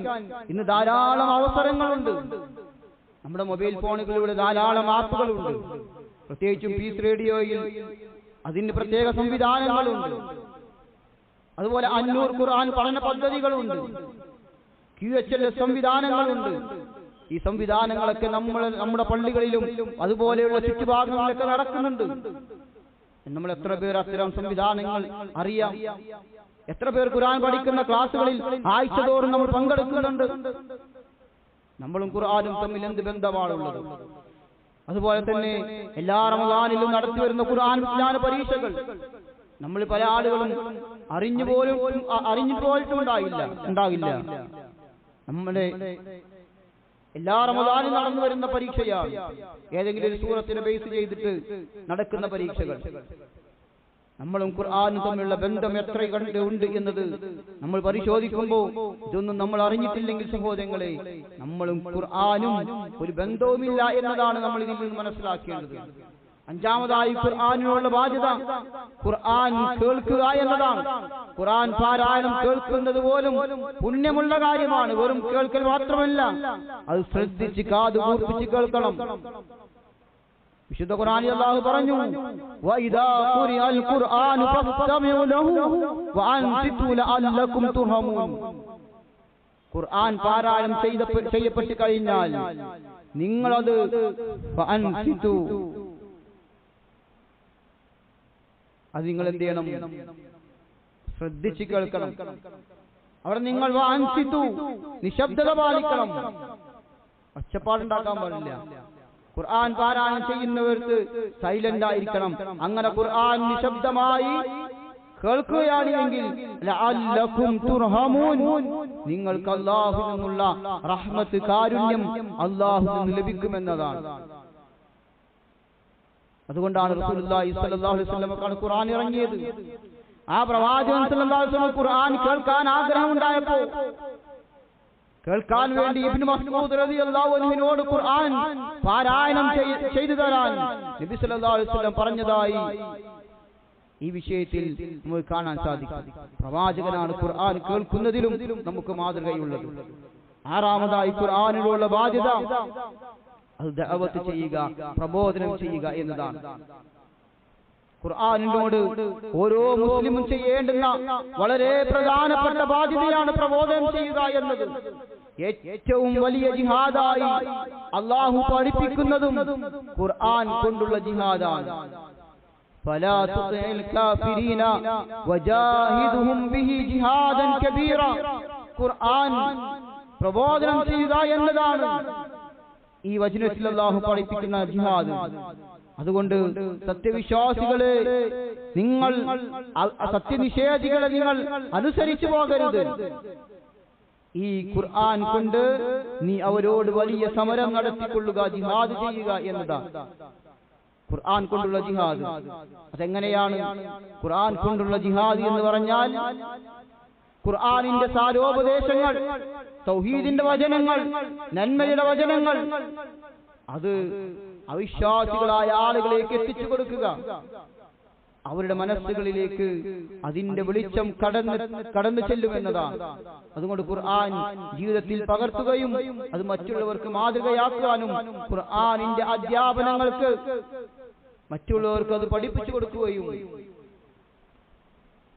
ഇന്ന് ധാരാളം അവസരങ്ങളുണ്ട്. നമ്മുടെ മൊബൈൽ ഫോണുകളിലൂടെ ധാരാളം ആപ്പുകളുണ്ട്. പ്രത്യേകിച്ചും പീസ് റേഡിയോയിൽ അതിന് പ്രത്യേക സംവിധാനങ്ങളുണ്ട്. അതുപോലെ 500 ഖുർആൻ പഠന പദ്ധതികളുണ്ട്. QHLS സംവിധാനങ്ങളുണ്ട്. ഈ സംവിധാനങ്ങളൊക്കെ നമ്മുടെ പള്ളികളിലും അതുപോലെയുള്ള ചുറ്റുഭാഗങ്ങളിലൊക്കെ നടക്കുന്നുണ്ട്. നമ്മൾ എത്ര പേർ അത്തരം സംവിധാനങ്ങൾ അറിയാം? എത്ര പേർ ഖുർആൻ പഠിക്കുന്ന ക്ലാസുകളിൽ ആഴ്ചതോറും നമ്മൾ പങ്കെടുക്കുന്നുണ്ട്? നമ്മളും ഖുർആനും തമ്മിൽ എന്ത് ബന്ധമാണുള്ളത്? അതുപോലെ തന്നെ എല്ലാ റമദാനിലും നടത്തി വരുന്ന ഖുർആൻ വിജ്ഞാന പരീക്ഷകൾ നമ്മൾ പല ആളുകളും അറിഞ്ഞു പോയിട്ടുണ്ടാകില്ല. നമ്മുടെ എല്ലാ റമദാനിലും നടന്നു വരുന്ന പരീക്ഷയാണ് ഏതെങ്കിലും ഒരു സൂറത്തിനെ ബേസ് ചെയ്തിട്ട് നടക്കുന്ന പരീക്ഷകൾ. നമ്മളും ഖുർആനും തമ്മിലുള്ള ബന്ധം എത്ര ഉണ്ട് എന്നത് നമ്മൾ പരിശോധിക്കുമ്പോൾ ഇതൊന്നും നമ്മൾ അറിഞ്ഞിട്ടില്ലെങ്കിൽ സഹോദരങ്ങളെ, നമ്മളും ഖുർആനും ഒരു ബന്ധവുമില്ല എന്നതാണ് നമ്മൾ ഇതിൽ നിന്ന് മനസ്സിലാക്കേണ്ടത്. അഞ്ചാമതായി ഖുർആനിനുള്ള ബാധ്യത ഖുർആൻ കേൾക്കുക എന്നതാണ്. ഖുർആൻ പാരായണം കേൾക്കുന്നത് പോലും പുണ്യമുള്ള കാര്യമാണ്. വെറും കേൾക്കൽ മാത്രമല്ല, അത് ശ്രദ്ധിച്ച് കാത് കൂർപ്പിച്ച് കേൾക്കണം. വിശുദ്ധ ഖുർആനിൽ അല്ലാഹു പറഞ്ഞു, വഇദാ ഖുരിഅൽ ഖുർആനു ഫസ്തമിഉ ലഹു വഅൻസിതു ലഅല്ലകും തുർഹമൂൻ. ഖുർആൻ പാരായണം ചെയ്യപ്പെട്ട് കഴിഞ്ഞാൽ നിങ്ങളത് ഫഅൻസിതു, അത് നിങ്ങൾ എന്ത് ചെയ്യണം? ശ്രദ്ധിച്ച് കേൾക്കണം. അവിടെ നിങ്ങൾ വഅൻസിതു, നിശബ്ദത പാലിക്കണം, ഒച്ചപ്പാടുണ്ടാക്കാൻ പാടില്ല. ഖുർആൻ പാരായണം ചെയ്യുന്നവർക്ക് സൈലന്റ് ആയിരിക്കണം. അങ്ങനെ ഖുർആൻ നിശബ്ദമായി കേൾക്കുകയാണ് എങ്കിൽ ലഅല്ലകും തുർഹമൂൻ, നിങ്ങൾക്ക് അല്ലാഹുവിൽ നിന്നുള്ള റഹ്മത്ത്, കാരുണ്യം അല്ലാഹുവിൽ നിന്ന് ലഭിക്കുമെന്നതാണ്. അതുകൊണ്ടാണ് റസൂലുള്ളാഹി സ്വല്ലല്ലാഹു അലൈഹി വസല്ലമക്കാണ് ഖുർആൻ ഇറങ്ങിയത്. ആ പ്രവാചകൻ സ്വല്ലല്ലാഹു അലൈഹി വസല്ലം ഖുർആൻ കേൾക്കാൻ ആഗ്രഹമുണ്ടായപ്പോൾ കേൾക്കാൻ വേണ്ടി ഇബ്നു മസ്ഊദ് റളിയല്ലാഹു അൻഹുവിനോട് ഖുർആൻ പാരായണം ചെയ്തു തരാൻ നബി സല്ലല്ലാഹു അലൈഹി വസല്ലം പറഞ്ഞതായി ഈ വിഷയത്തിൽ നമുക്ക് കാണാൻ സാധിക്കും. പ്രവാചകനാണ് ഖുർആൻ കേൾക്കുന്നതിലും നമുക്ക് മാതൃകയുള്ളത്. ആറാമതായി ഖുർആനിലുള്ള ബാധ്യത അത് ദഅവത്ത് ചെയ്യുക, പ്രബോധനം ചെയ്യുക എന്നതാണ്. ഖുർആനിനോട് ഓരോ മുസ്ലിമും ചെയ്യേണ്ടുന്ന വളരെ പ്രധാനപ്പെട്ട ബാധ്യതയാണ് പ്രബോധനം ചെയ്യുക എന്നത്. ഏറ്റവും വലിയ ജിഹാദായി അല്ലാഹു പഠിപ്പിക്കുന്നതും ഖുർആൻ കൊണ്ടുള്ള ജിഹാദാണ്. ഫലാ തുതിൽ കാഫിരീന വജാഹിദുഹും ബിഹി ജിഹാദൻ കബീറ. ഖുർആൻ പ്രബോധനം ചെയ്യുക എന്നതാണ് ഈ വചനത്തിൽ അല്ലാഹു പഠിപ്പിക്കുന്ന ജിഹാദ്. അതുകൊണ്ട് സത്യവിശ്വാസികളെ, നിങ്ങൾ സത്യനിഷേധികളെ നിങ്ങൾ അനുസരിച്ചു പോകരുത്. ഈ ഖുർആൻ കൊണ്ട് നീ അവരോട് വലിയ സമരം നടത്തിക്കൊള്ളുക, ജിഹാദ് ചെയ്യുക എന്നതാണ് ഖുർആൻ കൊണ്ടുള്ള ജിഹാദ്. അതെങ്ങനെയാണ് ഖുർആൻ കൊണ്ടുള്ള ജിഹാദ് എന്ന് പറഞ്ഞാൽ? ഖുർആനിന്റെ സാരോപദേശങ്ങൾ, തൗഹീദിന്റെ വചനങ്ങൾ, നന്മയുടെ വചനങ്ങൾ, അത് അവിശ്വാസികളായ ആളുകളിലേക്ക് എത്തിച്ചു കൊടുക്കുക. അവരുടെ മനസ്സുകളിലേക്ക് അതിന്റെ വെളിച്ചം കടന്നു ചെല്ലുമെന്നതാണ്. അതുകൊണ്ട് ഖുർആൻ ജീവിതത്തിൽ പകർത്തുകയും അത് മറ്റുള്ളവർക്ക് മാതൃകയാക്കാനും ഖുർആനിന്റെ അധ്യാപനങ്ങൾക്ക് മറ്റുള്ളവർക്ക് അത് പഠിപ്പിച്ചു കൊടുക്കുകയും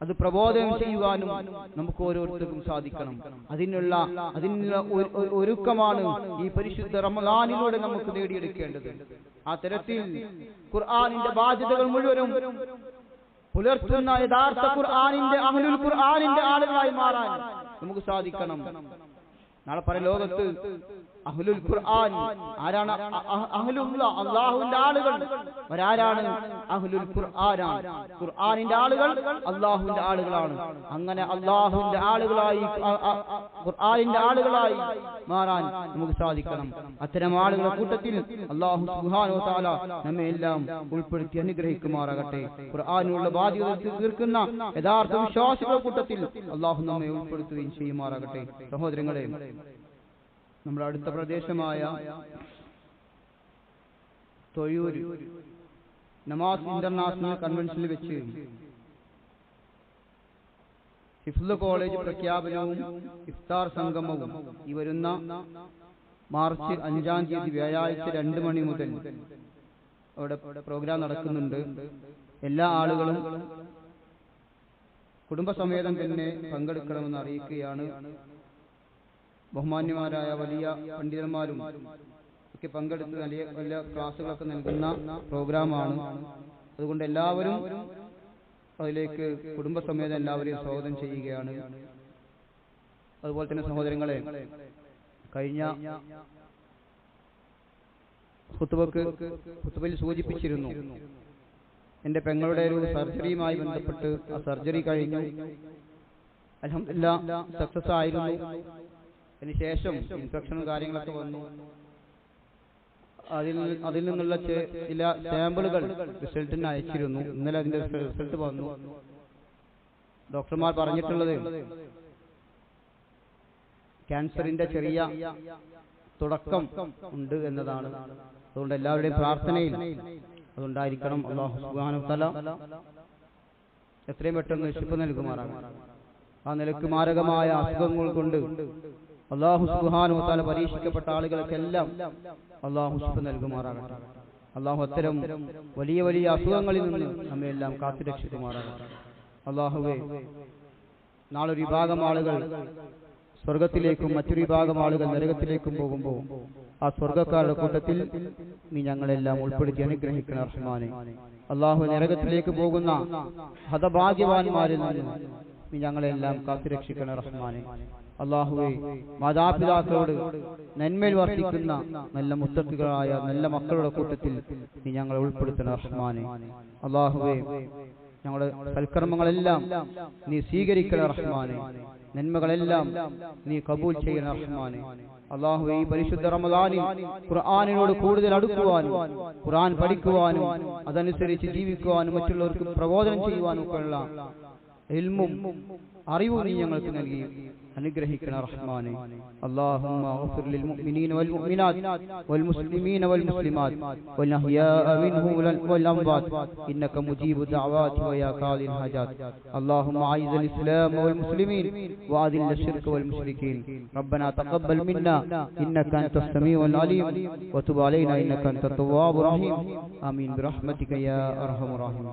അത് പ്രബോധനം ചെയ്യുവാനും നമുക്ക് ഓരോരുത്തർക്കും സാധിക്കണം. അതിനുള്ള ഒരുക്കമാണ് ഈ പരിശുദ്ധ റമളാനിലൂടെ നമുക്ക് നേടിയെടുക്കേണ്ടത്. ആ തരത്തിൽ ഖുർആനിന്റെ ബാധ്യതകൾ മുഴുവനും പുലർത്തുന്ന യഥാർത്ഥ ഖുർആനിന്റെ അഹ്ലുൽ ഖുർആനിന്റെ ആളുകളായി മാറാൻ നമുക്ക് സാധിക്കണം. നാളെ പരലോകത്ത് അഹ്ലുൽ ഖുർആൻ ആരാണ്? അഹ്ലുല്ലാ, അല്ലാഹുവിന്റെ ആളുകൾ. അവരാരാണ്? അഹ്ലുൽ ഖുർആനാണ്. ഖുർആനിന്റെ ആളുകൾ അല്ലാഹുവിന്റെ ആളുകളാണ്. അങ്ങനെ അല്ലാഹുവിന്റെ ആളുകളായി, ഖുർആനിന്റെ ആളുകളായി മാറാൻ നമുക്ക് സാധിക്കണം. അത്തരം ആളുകളുടെ കൂട്ടത്തിൽ അല്ലാഹു സുബ്ഹാനഹു വ തആല നമ്മെ എല്ലാം ഉൾപ്പെടുത്തി അനുഗ്രഹിക്കുമാറാകട്ടെ. ഖുർആനിലുള്ള ബാധ്യത തീർക്കുന്ന യഥാർത്ഥ വിശ്വാസികളുടെ കൂട്ടത്തിൽ അല്ലാഹു നമ്മെ ഉൾപ്പെടുത്തുകയും ചെയ്യുമാറാകട്ടെ. സഹോദരങ്ങളെ, നമ്മുടെ അടുത്ത പ്രദേശമായ തൊഴിയൂർ നമാസ് ഇന്റർനാഷണൽ കൺവെൻഷനിൽ വെച്ച് ഹിഫ്ള് കോളേജ് പ്രഖ്യാപനവും ഇഫ്താർ സംഗമവും ഈ വരുന്ന മാർച്ച് 5-ാം തീയതി വ്യാഴാഴ്ച 2 മണി മുതൽ അവിടെ പ്രോഗ്രാം നടക്കുന്നുണ്ട്. എല്ലാ ആളുകളും കുടുംബസമേതം തന്നെ പങ്കെടുക്കണമെന്ന് അറിയിക്കുകയാണ്. ബഹുമാന്യമാരായ വലിയ പണ്ഡിതന്മാരും ഒക്കെ പങ്കെടുത്ത് വലിയ ക്ലാസുകളൊക്കെ നൽകുന്ന പ്രോഗ്രാമാണ്. അതുകൊണ്ട് എല്ലാവരും അതിലേക്ക് കുടുംബസമേതം എല്ലാവരെയും സ്വാഗതം ചെയ്യുകയാണ്. അതുപോലെ തന്നെ സഹോദരങ്ങളെ, കഴിഞ്ഞ ഖുതുബയിൽ സൂചിപ്പിച്ചിരുന്നു. എൻ്റെ പെങ്ങളുടെ ഒരു സർജറിയുമായി ബന്ധപ്പെട്ട് ആ സർജറി കഴിഞ്ഞു. അൽഹംദുലില്ലാഹ് സക്സസ് ആയിരുന്നു. അതിനുശേഷം ഇൻഫെക്ഷനും കാര്യങ്ങളൊക്കെ വന്നു. അതിൽ നിന്നുള്ള ചില സാമ്പിളുകൾ റിസൾട്ടിന് അയച്ചിരുന്നു. ഇന്നലെ അതിന്റെ റിസൾട്ട് വന്നു. ഡോക്ടർമാർ പറഞ്ഞിട്ടുള്ളത് ക്യാൻസറിന്റെ ചെറിയ തുടക്കം ഉണ്ട് എന്നതാണ്. അതുകൊണ്ട് എല്ലാവരുടെയും പ്രാർത്ഥനയിൽ അതുണ്ടായിരിക്കണം. അല്ലാഹു സുബ്ഹാനഹു വ തആല എത്രയും പെട്ടെന്ന് ശിഫ നൽകുമാറാകട്ടെ. ആ നിലക്ക് മാരകമായ അസുഖങ്ങൾ കൊണ്ട് അല്ലാഹു സുബ്ഹാനഹു വ തആല പരീക്ഷിക്കപ്പെട്ട ആളുകൾക്കെല്ലാം അല്ലാഹു ശിഫ നൽകുമാറാകട്ടെ. അല്ലാഹു അത്തരം വലിയ വലിയ അസുഖങ്ങളിൽ നിന്ന് നമ്മെല്ലാം കാത്തുരക്ഷിക്കുമാറാകട്ടെ. അല്ലാഹുവേ, നാളൊരു വിഭാഗം ആളുകൾ സ്വർഗത്തിലേക്കും മറ്റൊരു വിഭാഗം ആളുകൾ നരകത്തിലേക്കും പോകുമ്പോൾ ആ സ്വർഗക്കാരുടെ കൂട്ടത്തിൽ നീ ഞങ്ങളെല്ലാം ഉൾപ്പെടുത്തി അനുഗ്രഹിക്കണം റഹ്മാനെ. അല്ലാഹു, നരകത്തിലേക്ക് പോകുന്ന ഹതഭാഗ്യവാന്മാരിൽ നിന്ന് നീ ഞങ്ങളെല്ലാം കാത്തുരക്ഷിക്കണം റഹ്മാനെ. അല്ലാഹുവേ, മാതാപിതാക്കളോട് നന്മയിൽ വർത്തിക്കുന്ന നല്ല മുത്തഖികളായ നല്ല മക്കളുടെ കൂട്ടത്തിൽ നീ ഞങ്ങളെ ഉൾപ്പെടുത്തണം റഹ്മാനെ. അല്ലാഹുവേ, ഞങ്ങളുടെ സൽക്കർമ്മങ്ങളെല്ലാം നീ സ്വീകരിക്കണം റഹ്മാനെ. നന്മകളെല്ലാം നീ കബൂൽ ചെയ്യണം റഹ്മാനെ. അല്ലാഹുവേ, ഈ പരിശുദ്ധ റമദാനിൽ ഖുർആനിനോട് കൂടുതൽ അടുക്കുവാനും ഖുർആൻ പഠിക്കുവാനും അതനുസരിച്ച് ജീവിക്കുവാനും മറ്റുള്ളവർക്ക് പ്രബോധനം ചെയ്യുവാനും ഒക്കെയുള്ള ഇൽമും അറിവും നീ ഞങ്ങൾക്ക് നൽകി അനുഗ്രഹിക്കണം റഹ്മാനെ. അല്ലാഹുമ്മ ഗ്ഫിർ ലിൽ മുഅ്മിനീന വൽ മുഅ്മിനാത്ത് വൽ മുസ്ലിമീന വൽ മുസ്ലിമാത്ത് വൽ അഹ്യാഅ മിൻഹും വൽ അംവാത്ത് ഇന്നക മുജീബു ദഅവാതി വയാ ഖാദിൽ ഹജാത്ത്. അല്ലാഹുമ്മ അഇസ്ൽ ഇസ്ലാം വൽ മുസ്ലിമീൻ വഅദിൽ അശ്ശിർക വൽ മുശ്രികീൻ. റബ്ബനാ തഖബ്ബൽ മിന്നാ ഇന്നക അൻതസ് സമീഉൽ അലീം വതുബ് അലൈനാ ഇന്നക അൻതത് തവ്വാബുർ റഹീം. ആമീൻ ബിറഹ്മതിക യാ അർഹമർ റഹീം.